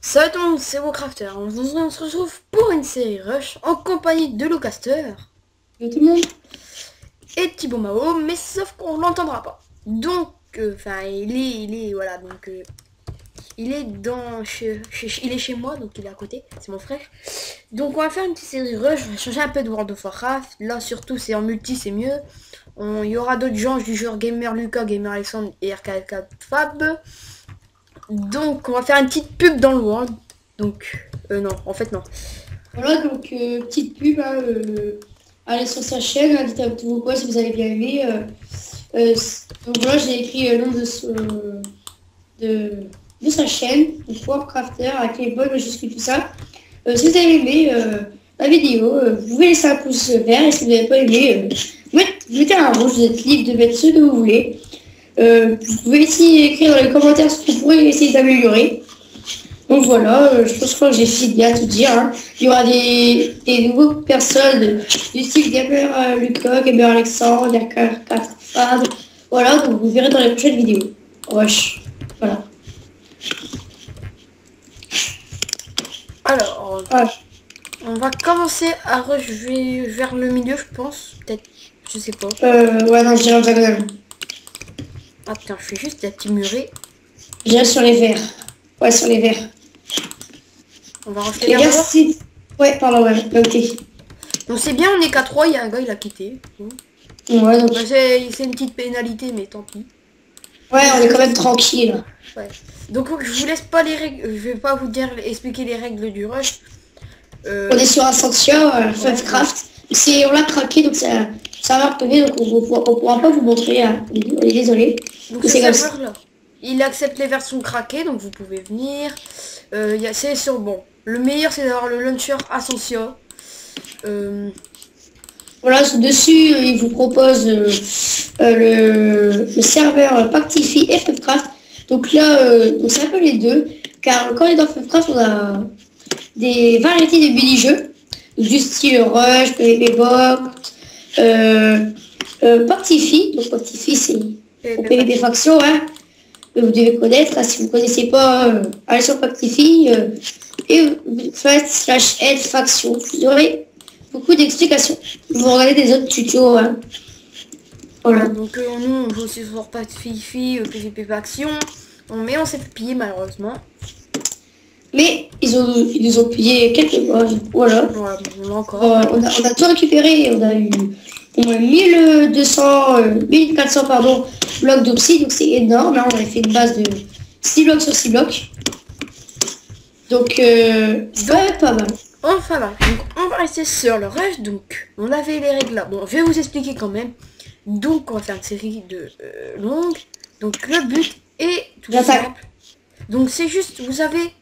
Salut tout le monde, c'est WoCrafter. On se retrouve pour une série Rush en compagnie de Locaster Et tout le monde. et Thibaut Mao, mais sauf qu'on l'entendra pas. Donc, enfin, voilà, donc, il est il est chez moi, donc il est à côté, c'est mon frère. Donc on va faire une petite série Rush, on va changer un peu de World of Warcraft. Là surtout c'est en multi, c'est mieux. Il y aura d'autres gens du genre Gamer Lucas, Gamer Alexandre et RK4 Fab. Donc on va faire une petite pub dans le World. Donc non, en fait non. Voilà, donc petite pub, hein, allez sur sa chaîne, dites à tous vos posts si vous avez bien aimé. Donc voilà, j'ai écrit le nom de sa chaîne, donc WoCrafter, avec les bonnes majuscules, tout ça. Si vous avez aimé la vidéo, vous pouvez laisser un pouce vert, et si vous n'avez pas aimé, vous mettez un rouge, vous êtes libre de mettre ce que vous voulez. Vous pouvez aussi écrire dans les commentaires ce que vous pourrez essayer d'améliorer. Donc voilà, je pense que j'ai fini à tout dire. Hein. Il y aura des nouveaux personnes du style Gamer Lucas, Gamer Alexandre, RK4 Fab. Voilà, donc vous verrez dans les prochaines vidéos. Wesh, voilà. Alors, on va commencer à rush vers le milieu, je pense. Peut-être, je sais pas. Ouais, non, je dirais en diagonale. Ah putain, je fais juste la petite murée. Je dirais sur les verts. Ouais, sur les verts. On va rafler Les vers verts, là. c'est... Ouais, pardon, ouais, ok. Donc c'est bien, on est qu'à 3, il y a un gars, il a quitté. Ouais, donc... Bah, c'est une petite pénalité, mais tant pis. Ouais, on est quand même tranquille. Ouais. Donc je vous laisse pas les règles, je vais pas vous dire expliquer les règles du rush. On est sur Ascensia, Funcraft. On l'a craqué, donc ça va retomber, donc on pourra pas vous montrer. On est désolé. Donc C'est ce comme serveur là, il accepte les versions craquées, donc vous pouvez venir. C'est sur bon. Le meilleur c'est d'avoir le launcher Ascensia. Voilà, dessus, il vous propose le serveur Pactify et Funcraft. Donc là, donc c'est un peu les deux, car quand on est dans Funcraft, on a des variétés de mini-jeux, du style Rush, PvP Box, Pactify. Donc Pactify, c'est pour PvP Faction, hein. Vous devez connaître, hein, si vous ne connaissez pas, allez sur Pactify et vous faites /aide faction. Vous aurez beaucoup d'explications. Vous regardez des autres tutos. Hein. Voilà. Donc nous on joue aussi sur Pactify, PvP Faction. Mais on s'est fait piller malheureusement. Mais ils nous ont pillé quelques mois. Voilà. Voilà, bon, encore. On a tout récupéré. On a eu 1400 pardon, blocs d'obsidian, donc c'est énorme. Là, on avait fait une base de 6 blocs sur 6 blocs. Donc, c'est pas mal. Enfin va. Donc on va rester sur le rush. Donc on avait les règles là. Bon, je vais vous expliquer quand même. Donc on va faire une série de longues. Donc le but est tout simple. Donc c'est juste, vous avez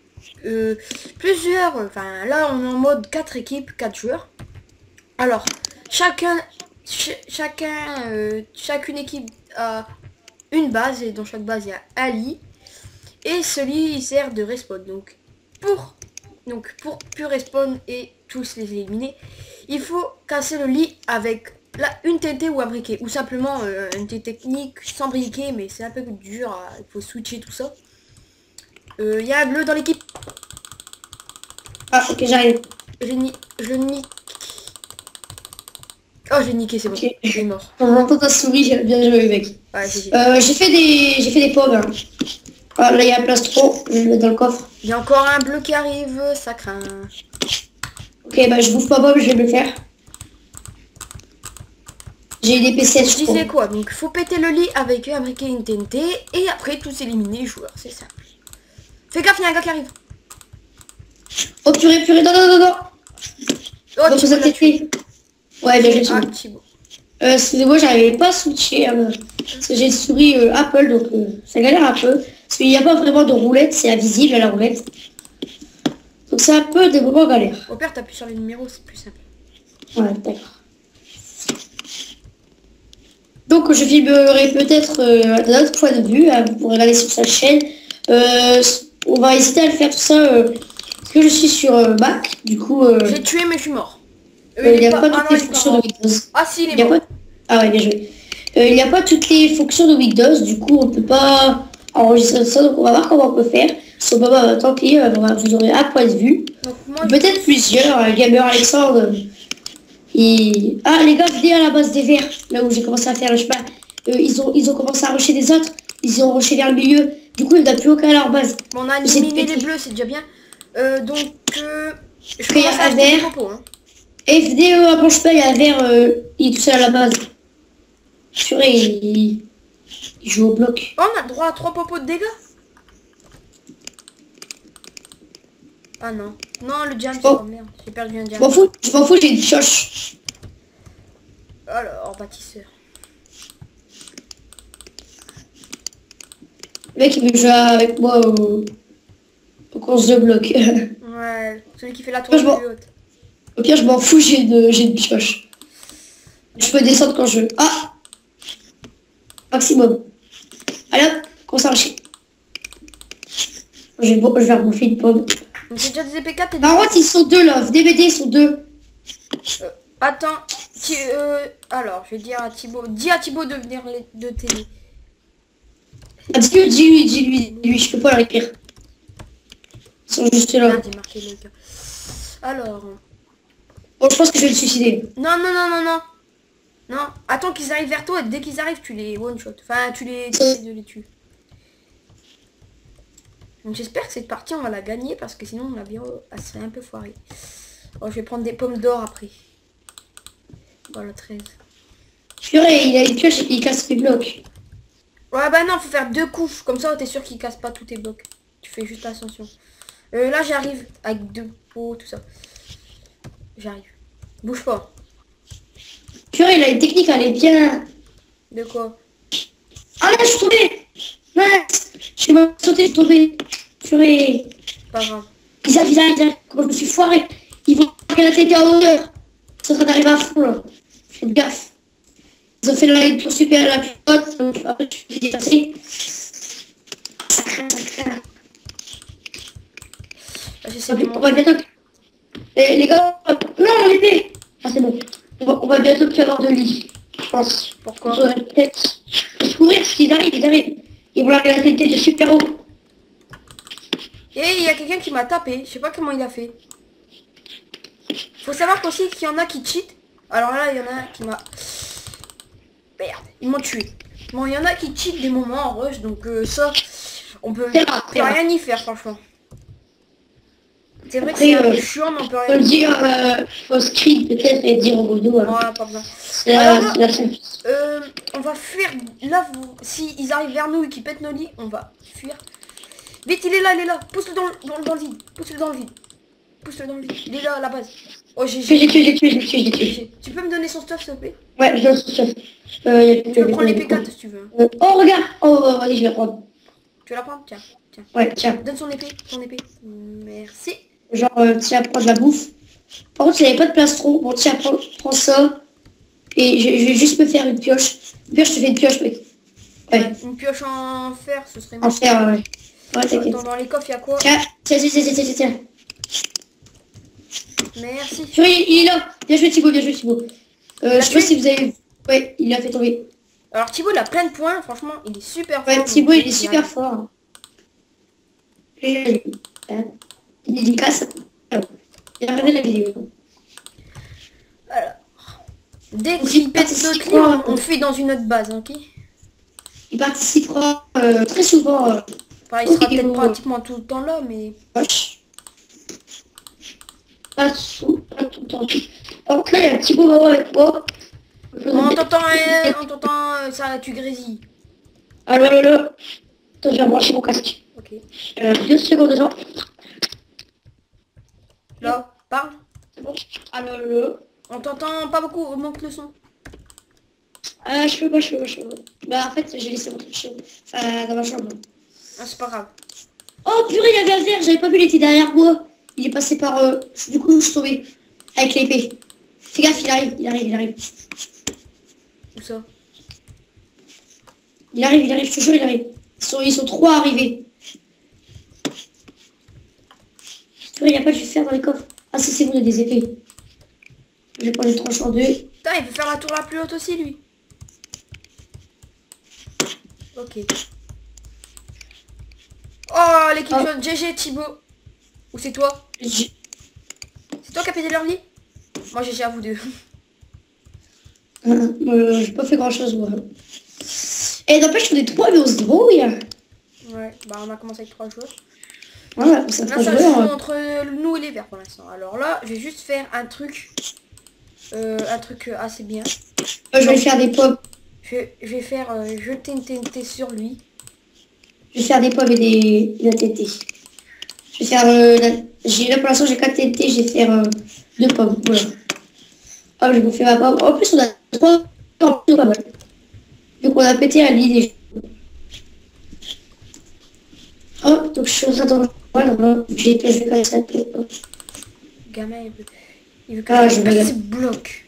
plusieurs, enfin là on est en mode 4 équipes, 4 joueurs. Alors chacune équipe a une base et dans chaque base il y a un lit. Et ce lit il sert de respawn. Donc pour plus respawn et tous les éliminer, il faut casser le lit avec une TNT ou un briquet. Ou simplement une technique sans briquet, mais c'est un peu dur, il faut switcher tout ça. Il y a un bleu dans l'équipe. Ah, ok, j'arrive. Je le nique. Oh, j'ai niqué, c'est bon. Okay. Il est mort. On entend ta souris, j'ai bien joué, mec. Ouais, c'est j'ai fait des pommes. Hein. Ah, là, il y a un plastron, je vais le mettre dans le coffre. Il y a encore un bleu qui arrive, ça craint. Ok, bah je bouffe pas pomme, je vais me le faire. J'ai eu des PC. Je disais quoi? Donc, faut péter le lit avec un briquet et une TNT. Et après, tous éliminer les joueurs, c'est simple. Fais gaffe, il y a un gars qui arrive. Oh purée, non. Oh, Thibaut l'a tué. Ouais, bien joué. Ah, Thibaut. Excusez-moi, j'arrivais pas à switcher. Parce que j'ai une souris Apple, donc ça galère un peu. Parce qu'il n'y a pas vraiment de roulette, c'est invisible à la roulette. Donc c'est un peu des moments galères. Au pire, t'appuies sur les numéros, c'est plus simple. Ouais, d'accord. Donc je filmerai peut-être d'un autre point de vue, hein, vous pourrez regarder sur sa chaîne. On va hésiter à le faire tout ça parce que je suis sur Mac, du coup... J'ai tué mais je suis mort. Il n'y a pas toutes les fonctions de Windows. Ah si, il est mort. Ah ouais, bien joué. Il n'y a pas toutes les fonctions de Windows, du coup on peut pas enregistrer ça, donc on va voir comment on peut faire. So, bah, tant pis, vous aurez un point de vue. Donc moi, Peut-être plusieurs. Gamer Alexandre. Ah, les gars, venez à la base des verts. Là où j'ai commencé à faire le chemin. Ils ont commencé à rusher des autres. Ils ont rushé vers le milieu. Du coup, il n'y en a plus aucun à leur base. bon, on a éliminé les bleus, c'est déjà bien. Donc, je Puis, commence à un acheter des vert. popos. Hein. Et venez à mon chemin, il y a un vert. Il est tout seul à la base. Purée, il joue au bloc. Oh, on a droit à 3 popos de dégâts. Ah non. Non, le jam, Oh. oh merde, j'ai perdu un jam. Je m'en fous, j'ai une pioche. Alors, bâtisseur. Le mec, il veut jouer avec moi aux courses de bloc. Ouais, celui qui fait la tour Franchement. plus haute. Au pire, je m'en fous, j'ai une pioche. Je peux descendre quand je veux. Ah, maximum. Allez hop, commence à arracher. Je vais rembouffer une pomme. Donc c'est déjà des EP4 et Par contre, ils sont deux là. Venez m'aider, ils sont deux. Attends, alors je vais dire à Thibaut, dis à Thibaut de venir de t'aider. Ah, dis-lui, je peux pas le récupérer. Ils sont juste là. Merde, j'ai marqué le gars. Alors, Bon, je pense que je vais le suicider. non, non, non, non, non. Non, attends qu'ils arrivent vers toi et dès qu'ils arrivent, tu les one-shot. Enfin, tu essaies de les tuer. Donc j'espère que cette partie, on va la gagner parce que sinon, la vidéo, elle serait un peu foirée. Oh, je vais prendre des pommes d'or après. Voilà, 13. Purée, il a une pioche, il casse les blocs. Ouais, bah non, faut faire 2 couches. Comme ça, t'es sûr qu'il casse pas tous tes blocs. Tu fais juste attention. Là, j'arrive avec 2 pots, tout ça. J'arrive. Bouge pas. Purée, il a une technique, elle est bien. De quoi? Ah là, je suis tombé. Mince, je vais sauter, je suis tombé. Purée. Pas grave. Ils arrivent. Comment je me suis foiré. Ils vont faire la tête en hauteur. Ils sont en train d'arriver à fond, là. Faites gaffe. Ils ont fait la ligne pour super la plus haute. Donc, après, je suis dépassé. Ça craint. Là, j'essaie de On va bientôt... Les gars... Non, on était... Ah, c'est bon. On va bientôt plus avoir de lit. Je pense. Pourquoi? Sur la tête. Ils vont courir, ils arrivent. Ils vont larguer la tête de super haut. Et il y a quelqu'un qui m'a tapé. Je sais pas comment il a fait. Faut savoir qu'aussi qu'il y en a qui cheat. Alors là, il y en a qui m'a... Merde, ils m'ont tué. Bon, il y en a qui cheat des moments en rush, donc ça, on peut rien y faire, franchement. C'est vrai que c'est un peu chiant, mais on peut Faut rien le y faire. dire, faut script peut-être et dire au bout Voilà, pas besoin. C'est Alors la on va fuir. Là, si ils arrivent vers nous et qu'ils pètent nos lits, on va fuir. Vite, il est là. Pousse-le dans le vide. Pousse-le dans le vide. Il est là, à la base. Oh, j'ai J'ai tué. Tu peux me donner son stuff, s'il te plaît? Ouais, je le sais. Tu peux prendre les P4 si tu veux. Oh, regarde. Oh, allez, je vais prendre. Tu veux la prendre? Tiens. Ouais, tiens. Donne son épée. Merci. Genre, tiens, prends de la bouffe. Par contre, il n'y avait pas de plastron. Bon, tiens, prends ça. Et je vais juste me faire une pioche. Je te fais une pioche, mec. Ouais. Une pioche en fer, ce serait En fer, ouais. Ouais, t'inquiète. Attends, dans les coffres, il y a quoi? Tiens. Merci. Il est là. Bien joué, Thibaut. Je sais pas si vous avez... Ouais, il a fait tomber. Alors Thibaut, il a plein de points. Franchement, il est super fort. Ouais, Thibaut, il est super fort. Il dédicace. Il a regardé la vidéo. Alors, dès qu'il pète notre lit, on fuit dans une autre base, ok? Il participera très souvent. Enfin, il sera peut-être pratiquement tout le temps là, mais... Pas tout le temps. Donc là, il y a un petit bout avec moi. On t'entend, ça, tu grésilles. Allô. Attends, je vais brancher mon casque. Ok. 2 secondes déjà. Là, parle. Allô. On t'entend pas beaucoup, augmente le son. Je peux. Bah en fait, j'ai laissé mon truc dans ma chambre. Ah, c'est pas grave. Oh purée, il y avait un verre, j'avais pas vu, il était derrière moi. Il est passé par... Du coup, je suis tombé avec l'épée. Fais gaffe, il arrive. Où ça? Il arrive, je te jure, il arrive. Ils sont 3 arrivés. Purée, il n'y a pas de faire dans les coffres. Ah si, c'est bon, il y a des épées. Je vais prendre les tranches en 2. Putain, il veut faire la tour la plus haute aussi, lui. Ok. Oh, l'équipe Ah. jaune. GG, Thibaut. Ou c'est toi? J'ai- C'est toi qui as pété leur lit? Moi, GG à vous deux. J'ai pas fait grand chose moi. Et n'empêche on est trois mais on se débrouille. Ouais, bah on a commencé avec 3 joueurs. Voilà, ça Là, trois ça se joueurs. joue entre nous et les verts pour l'instant. Alors là, je vais juste faire un truc assez bien. Je vais faire des pommes. Je vais faire jeter une TNT sur lui. Je vais faire des pommes et de la TNT. Je vais faire là pour l'instant j'ai 4 TNT, je vais faire 2 pommes. Voilà. Hop, je vous fais ma pomme. En plus on a 3 pommes pas mal. Vu qu'on a pété un lit déjà. Hop, donc je suis en train de voilà, j'ai fait comme ça. Gamin, il veut que Ah, je je pète regarde. ses blocs.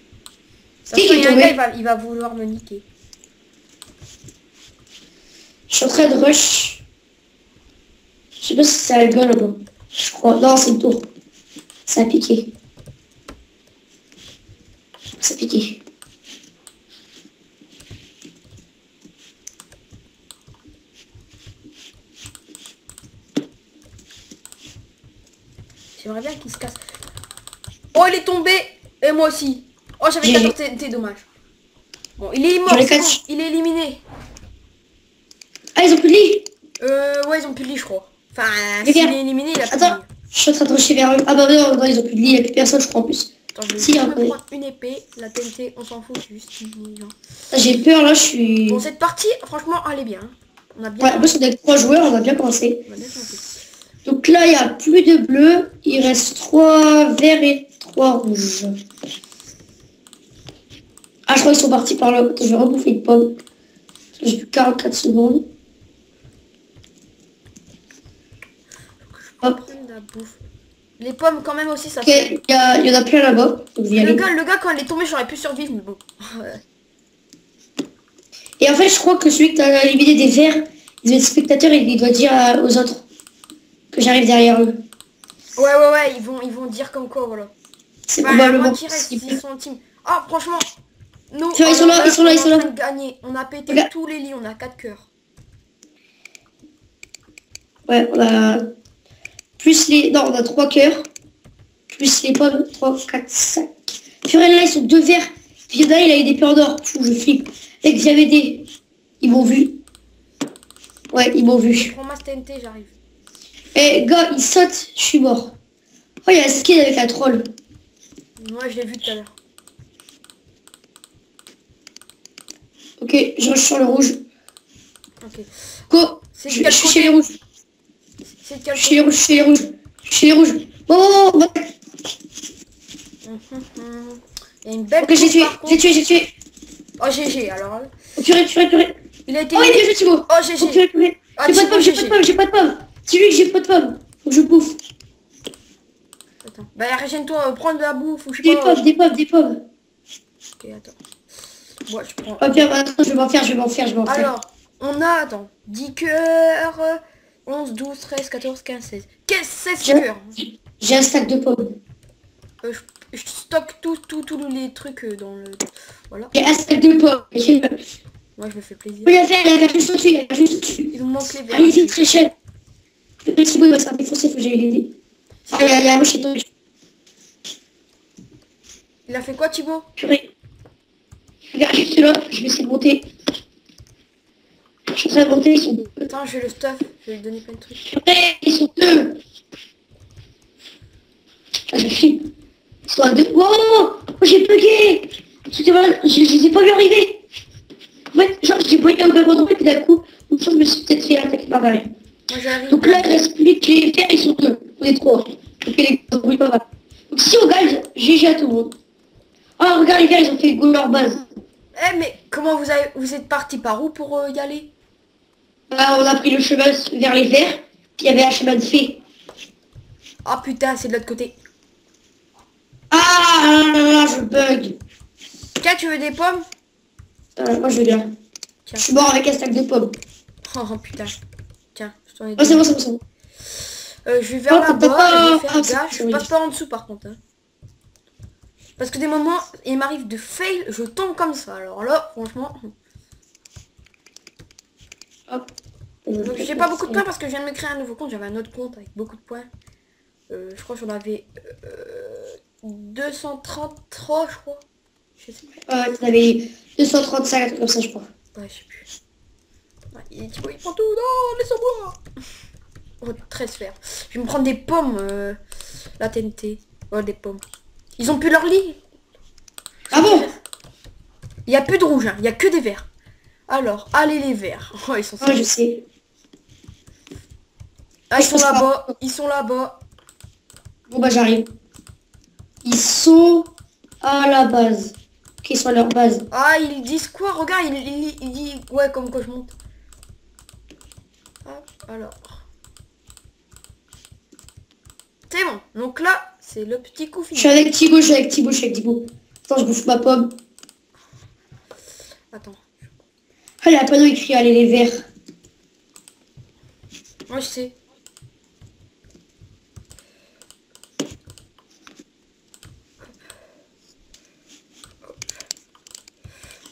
Ça Qui se trouve, est il y a un tombé? gars, il va vouloir me niquer. Je suis en train de rush. Je sais pas si c'est un gars là-bas. Je crois. Non, c'est le tour. Ça a piqué. Ça a piqué. J'aimerais bien qu'il se casse. Oh, il est tombé. Et moi aussi. Oh, j'avais GG. 14 TNT, dommage. Bon, il est mort, J'en ai c'est 4. bon, il est éliminé. Ah, ils ont plus de lit. Ouais, ils ont plus de lit, je crois. Enfin, Mais s'il viens. est éliminé, il a plus de Attends, lit. je suis en train de rusher vers eux. Ah bah non, non, ils ont plus de lit, il n'y a plus personne, je crois en plus. Attends, je vais Si, juste hein, me ouais. prendre une épée. La TNT, on s'en fout, c'est juste une genre. Ah, j'ai peur là, je suis... Bon, cette partie, franchement, elle est bien. On a bien, Ouais, en plus on est 3 joueurs, on a bien commencé. on a bien commencé. Donc là, il n'y a plus de bleu, il reste 3 verts et 3 rouges. Ah, je crois qu'ils sont partis par là. Attends, je vais rebouffer une pomme. J'ai plus 44 secondes. Hop. Prendre la bouffe. Les pommes, quand même, aussi, ça Ok, fait... il y en a plein là-bas. Donc, je vais y aller. Le gars, quand il est tombé, j'aurais pu survivre, mais bon. Et en fait, je crois que celui que tu as éliminé des verts, il doit être spectateur et il doit dire aux autres que j'arrive derrière eux. Ouais, ils vont dire comme quoi, voilà. C'est Bah, moi probablement qui reste, possible. ils sont team. Ah, franchement, nous, Tu vois, ils sont alors là, ils sont là, on ils est sont en là. train de gagner. On a pété Regarde. tous les lits, on a 4 cœurs. Ouais, on a plus les... Non, on a 3 cœurs. Plus les pommes, 3, 4, 5. Purée, là, ils sont 2 verts. Puis il y en a, il a eu des peurs d'or. Fou, je flippe. Avec j'avais des... Ils m'ont vu. Ouais, ils m'ont Je vu. prends ma TNT, j'arrive. Eh, gars, il saute, je suis mort. Oh, il y a un skin avec un troll. Moi, je l'ai vu tout à l'heure. Ok, je rush sur le rouge. Ok. Go. C'est Je de quel suis chez les côté? rouges. C'est de quel Je suis chez les côté? rouges, je suis chez les rouges. Je suis chez les rouges. Oh, oh, oh. Il y a une belle Ok, j'ai coupe, tué, par contre. j'ai tué. Oh, GG, alors. Oh, purée. Il a été Oh, il est éliminé. bien, Thibaut. Oh, Oh, GG. purée. Ah, J'ai pas de Thibaut, pomme, GG. j'ai pas de pomme. C'est lui que j'ai pas de pomme. Faut que je bouffe. Attends. Bah, régène-toi, prends de la bouffe ou je sais pas. Des pommes. Ok, attends. Moi, je prends. Oh, bien, attends, je vais m'en faire. Alors, on a, attends, 10 cœurs, 11, 12, 13, 14, 15, 16. 16 J'ai- cœurs. J'ai un stack de pommes. Je stocke tous les trucs dans le... Voilà. J'ai un stack de pommes. Moi, je me fais plaisir. Il a fait juste au-dessus, Il nous manque les verres. Allez, très cher. Le petit bout, il va se faire défoncer, faut que j'aille l'aider. Ah, il y a un rocher tombé. Il a fait quoi, Thibaut? Purée. Regarde, juste là, je vais essayer de monter. Je suis en train de monter, ils sont deux. Attends, je vais le stuff. Je vais lui donner plein de trucs. Purée, ils sont deux. Ah, je suis. Ils sont à deux. Wow, oh, j'ai bugué. Je les ai pas vu arriver. En fait, genre, j'ai voyé un bug droit et puis d'un coup, une chose, je me suis peut-être fait attaquer par derrière. Moi, j'arrive. Donc là, il reste plus que les verts, ils sont deux. On est trois. Donc les gars, oui, pas mal. Donc si on gagne, GG à tout le monde. Ah, regarde les verts, ils ont fait go leur base. Eh, mais comment vous êtes parti par où pour y aller? Bah, on a pris le chemin vers les verts, puis il y avait un chemin de fée. Ah putain, c'est de l'autre côté. Ah, là, je bug. Tiens, tu veux des pommes? Moi, je veux bien. Tiens. Je suis mort avec un stack de pommes. Oh putain. Tiens, je t'en ai Oh, donné. c'est bon. Je vais vers Oh, là-bas, je vais faire oh, gaffe. c'est Je bon. passe pas en dessous par contre. Hein. Parce que des moments, il m'arrive de fail, je tombe comme ça. Alors là, franchement... Hop. Donc j'ai pas beaucoup de points parce que je viens de me créer un nouveau compte. J'avais un autre compte avec beaucoup de points. Je crois que j'en avais 233, je crois. Je sais plus. T'en avais 235, un truc comme ça, je crois. Ouais, je sais plus. Ouais, il prend tout. Non, laissez-moi. Oh, 13 sphères. Je vais me prendre des pommes. La TNT. Oh, des pommes. Ils ont plus leur lit. Ah bon? Il n'y a plus de rouge, hein. Il n'y a que des verts. Alors, allez les verts. Oh, ils sont... Ah, je sais. Ah, ils sont là-bas. Ils sont là-bas. Bon bah j'arrive. Ils sont à la base. Ok, ils sont à leur base. Ah, ils disent quoi? Regarde, il dit... Ouais, comme quoi je monte. Hop, alors. C'est bon. Donc là, c'est le petit coup Je fini. suis avec Thibaut, je suis avec Thibaut, je suis avec Thibaut. Attends, je bouffe ma pomme. Attends. Ah, il y a un panneau écrit, allez les verts. Moi, je sais.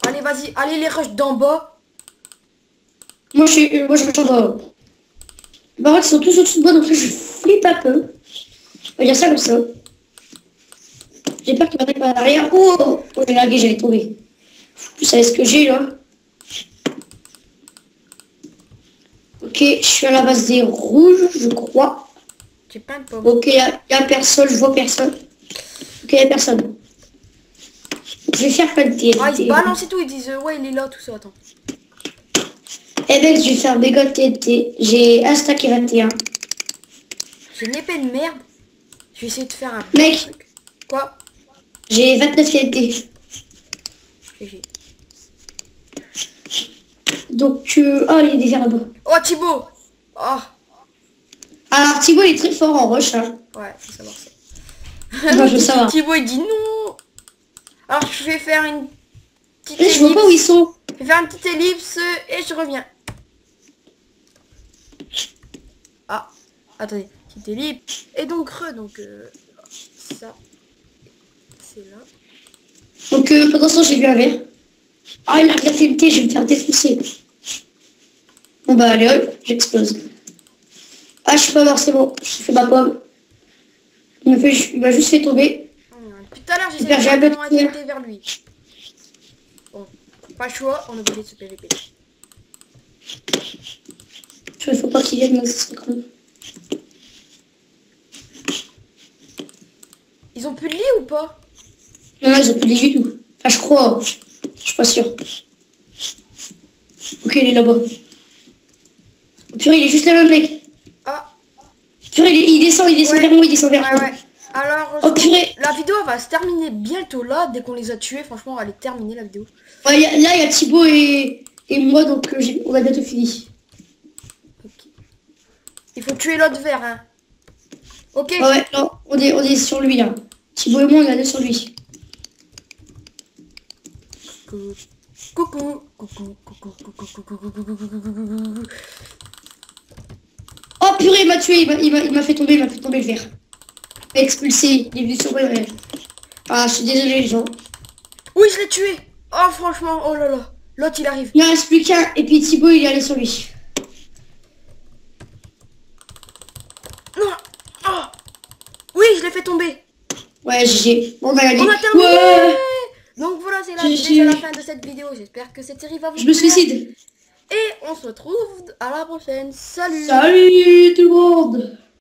Allez, vas-y. Allez, les rushs d'en bas. Moi je me en haut. Par contre, ils sont tous au-dessus de moi, donc là, je flippe un peu. On va dire ça comme ça. J'ai peur qu'il m'attaque par l'arrière. Oh, j'ai largué, j'allais tomber. Vous savez ce que j'ai là? Ok, je suis à la base des rouges, je crois. J'ai plein de pommes. Ok, y a personne, je vois personne. Ok, y a personne. Je vais faire plein de TNT. Ah, ils balancent et tout. Ils disent ouais, il est là, tout ça. Attends. Eh ben, je vais faire méga TNT. J'ai un stack et 21. J'ai une épée de merde. Je vais essayer de faire un Mec. truc. Quoi? J'ai 29 TNT. GG. Donc, oh, il y a des verres là-bas. Oh, Thibaut. Oh. Alors, Thibaut, il est très fort en rush. Hein. Ouais, faut savoir ça. Moi, je veux savoir. Thibaut, il dit non. Alors, je vais faire une petite Je vois pas où ils sont. Je vais faire une petite ellipse et je reviens. Ah, attendez. Petite ellipse. Et donc, donc, ça, c'est là. Donc, pendant ce temps, j'ai vu un verre. Ah, il a regardé TNT, je vais me faire défoncer. Bon, bah, allez, hop, j'explose. Ah, je suis pas mort, c'est bon. J'ai fait ma pomme. Il m'a juste fait tomber. Depuis tout à l'heure, j'essaie Super, de j'ai faire un peu de mon tir. TNT vers lui. Bon, pas le choix, on est obligé de se PVP. Il faut pas qu'il vienne, mais c'est con. Ils ont plus de lit ou pas? Non, ils ont plus de lit du tout. Enfin, je crois. Je suis pas sûr. Ok, il est là-bas. Purée, il est juste là, le mec. Ah. Purée, il descend Ouais. vers moi, il descend vers moi. Ouais. Alors, Oh, purée. la vidéo va se terminer bientôt là, dès qu'on les a tués. Franchement, elle est terminée la vidéo. Ouais, là, il y a Thibaut et moi, donc on a bientôt fini. Ok. Il faut tuer l'autre vert, hein. Ok. Ouais, non, on est sur lui, là. Thibaut et moi, on est sur lui. Coucou. Oh, purée, il m'a tué, il m'a fait tomber, le verre. Il m'a expulsé, il est venu sur moi, ouais. Ah, je suis désolé, les gens. Oui, je l'ai tué. Oh, franchement, oh là là. L'autre, il arrive. Il n'en reste plus qu'un, et puis Thibaut, il est allé sur lui. Non. Oh. Oui, je l'ai fait tomber. Ouais, GG. Bon, on a gagné. On a terminé. Ouais. Donc voilà, c'est GG. déjà la fin de cette vidéo. J'espère que cette série va vous Je me plaire. suicide. Et on se retrouve à la prochaine. Salut. Salut tout le monde.